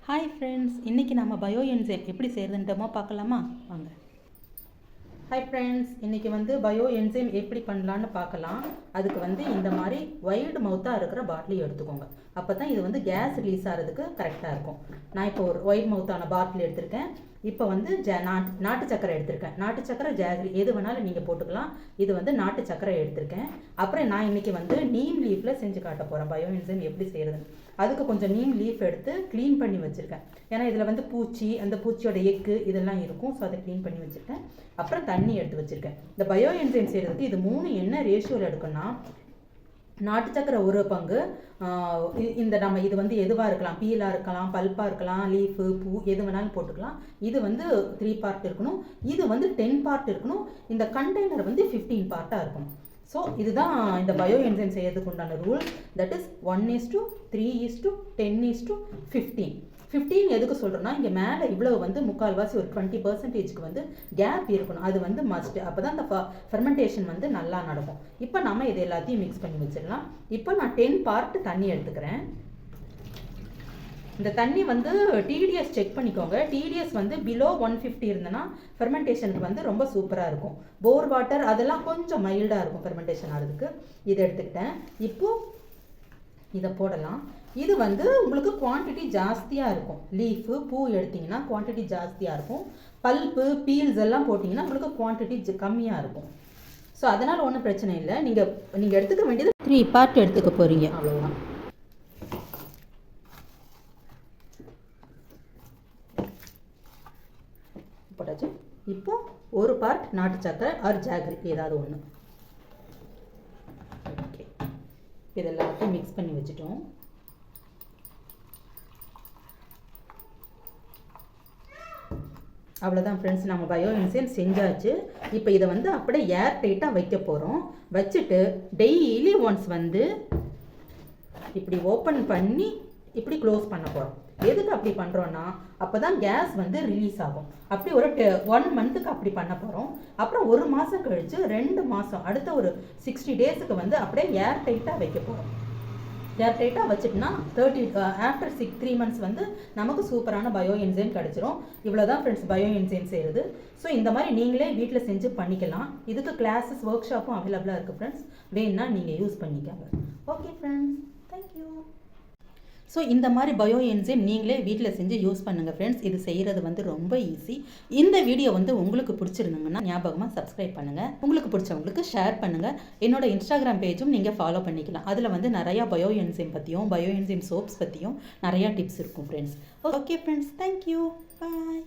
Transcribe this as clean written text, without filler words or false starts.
Hi friends, இன்றைக்கி நம்ம bio enzyme எப்படி செய்கிறதுன்றமோ பார்க்கலாமா? வாங்க. ஹாய் ஃப்ரெண்ட்ஸ், இன்றைக்கி பயோ என்சைம் எப்படி பண்ணலான்னு பார்க்கலாம். அதுக்கு இந்த மாதிரி வைடு மவுத்தாக இருக்கிற பாட்டில் எடுத்துக்கோங்க. அப்போ தான் இது கேஸ் ரிலீஸ் ஆகிறதுக்கு கரெக்டாக இருக்கும். நான் இப்போ ஒரு வைட் மவுத்தான பாட்டில் எடுத்திருக்கேன். இப்போ நாட்டு சக்கரை எடுத்திருக்கேன். நாட்டு சக்கரை, ஜாகரி எது வேணாலும் நீங்கள் போட்டுக்கலாம். இது நாட்டு சக்கரை எடுத்திருக்கேன். அப்புறம் நான் இன்றைக்கி நீம் லீஃபில் செஞ்சு காட்ட போகிறேன் பயோ என்சைம் எப்படி செய்கிறதுன்னு. அதுக்கு கொஞ்சம் நீம் லீஃப் எடுத்து க்ளீன் பண்ணி வச்சுருக்கேன். ஏன்னா இதில் பூச்சி, அந்த பூச்சியோட எக்கு இதெல்லாம் இருக்கும். ஸோ அதை க்ளீன் பண்ணி வச்சுருக்கேன். அப்புறம் தண்ணி எடுத்து வச்சுருக்கேன். இந்த பயோ என்சைம் செய்கிறதுக்கு இது 3 என்ன ரேஷியோவில் எடுக்கணும்னா, நாட்டு சக்கரை 1 பங்கு, நம்ம இது எதுவாக இருக்கலாம், பீலாக இருக்கலாம், பல்பாக இருக்கலாம், லீஃபு, பூ எது வேணாலும் போட்டுக்கலாம். இது 3 பார்ட் இருக்கணும். இது 10 பார்ட் இருக்கணும். இந்த கண்டெய்னர் 15 பார்ட்டாக இருக்கணும். ஸோ இதுதான் இந்த பயோ என்சைம் செய்யறதுக்கு உண்டான ரூல். That is 1:3:10:15. 15 எதுக்கு சொல்கிறோன்னா, இங்கே மேலே இவ்வளவு முக்கால்வாசி ஒரு 20% கேப் இருக்கணும். அது மஸ்ட். அப்போ தான் அந்த ஃபெர்மெண்டேஷன் நல்லா நடக்கும். இப்போ நம்ம இது எல்லாத்தையும் மிக்ஸ் பண்ணி வச்சிடலாம். இப்போ நான் 10 பார்ட் தண்ணி எடுத்துக்கிறேன். இந்த தண்ணி டிடிஎஸ் செக் பண்ணிக்கோங்க. டிடிஎஸ் பிலோ 150 இருந்ததுன்னா ஃபெர்மெண்டேஷனுக்கு ரொம்ப சூப்பராக இருக்கும். போர் வாட்டர் அதெல்லாம் கொஞ்சம் மைல்டாக இருக்கும் ஃபெர்மெண்டேஷன் ஆகிறதுக்கு. இதை எடுத்துக்கிட்டேன். இப்போது இதை போடலாம். இது உங்களுக்கு குவான்டிட்டி ஜாஸ்தியாக இருக்கும். லீஃபு, பூ எடுத்திங்கன்னா குவான்டிட்டி ஜாஸ்தியாக இருக்கும். பல்ப்பு, பீல்ஸ் எல்லாம் போட்டிங்கன்னா உங்களுக்கு குவான்டிட்டி கம்மியாக இருக்கும். ஸோ அதனால் ஒன்றும் பிரச்சனை இல்லை. நீங்கள் எடுத்துக்க வேண்டியது 3 பார்ட் எடுத்துக்க போகிறீங்க, அவ்வளோதான். போட்டாச்சு. இப்போ 1 பார்ட் நாட்டு சக்கரை ஆர் ஜாகரி ஏதாவது ஒன்று. ஓகே, இதெல்லாத்தையும் மிக்ஸ் பண்ணி வச்சுட்டோம். அவ்வளோதான் ஃப்ரெண்ட்ஸ், நம்ம பயோ என்சைம் செஞ்சாச்சு. இப்போ இதை அப்படியே ஏர் டைட்டாக வைக்க போகிறோம். வச்சுட்டு டெய்லி ஒன்ஸ் இப்படி ஓப்பன் பண்ணி இப்படி க்ளோஸ் பண்ண போகிறோம். எதுக்கு அப்படி பண்ணுறோன்னா, அப்போ தான் கேஸ் ரிலீஸ் ஆகும். அப்படி ஒரு 1 மந்த்துக்கு அப்படி பண்ண போகிறோம். அப்புறம் 1 மாதம் கழித்து 2 மாதம் அடுத்த ஒரு 60 டேஸுக்கு அப்படியே ஏர் டைட்டாக வைக்க போகிறோம். ஏர் டைட்டாக வச்சுட்டுனா ஆஃப்டர் 3 மந்த்ஸ் நமக்கு சூப்பரான பயோ என்சைம் கிடச்சிரும். இவ்வளோ தான் ஃப்ரெண்ட்ஸ் பயோ என்சைம் செய்கிறது. ஸோ இந்த மாதிரி நீங்களே வீட்டில் செஞ்சு பண்ணிக்கலாம். இதுக்கு கிளாஸஸ், ஒர்க் ஷாப்பும் அவைலபிளாக இருக்குது ஃப்ரெண்ட்ஸ். வேணுன்னா நீங்கள் யூஸ் பண்ணிக்கோங்க. Okay friends, thank you. ஸோ இந்த மாதிரி பயோ என்சைம் நீங்களே வீட்டில் செஞ்சு யூஸ் பண்ணுங்கள் ஃப்ரெண்ட்ஸ். இது செய்கிறது ரொம்ப ஈஸி. இந்த வீடியோ உங்களுக்கு பிடிச்சிருந்துங்கன்னா ஞாபகமாக சப்ஸ்கிரைப் பண்ணுங்கள். உங்களுக்கு பிடிச்சவங்களுக்கு ஷேர் பண்ணுங்கள். என்னோட இன்ஸ்டாகிராம் பேஜும் நீங்கள் ஃபாலோ பண்ணிக்கலாம். அதில் நிறையா பயோ என்சைம் பற்றியும், பயோ என்சைம் சோப்ஸ் பற்றியும் நிறையா டிப்ஸ் இருக்கும் ஃப்ரெண்ட்ஸ். ஓகே ஃப்ரெண்ட்ஸ், தேங்க்யூ, பாய்.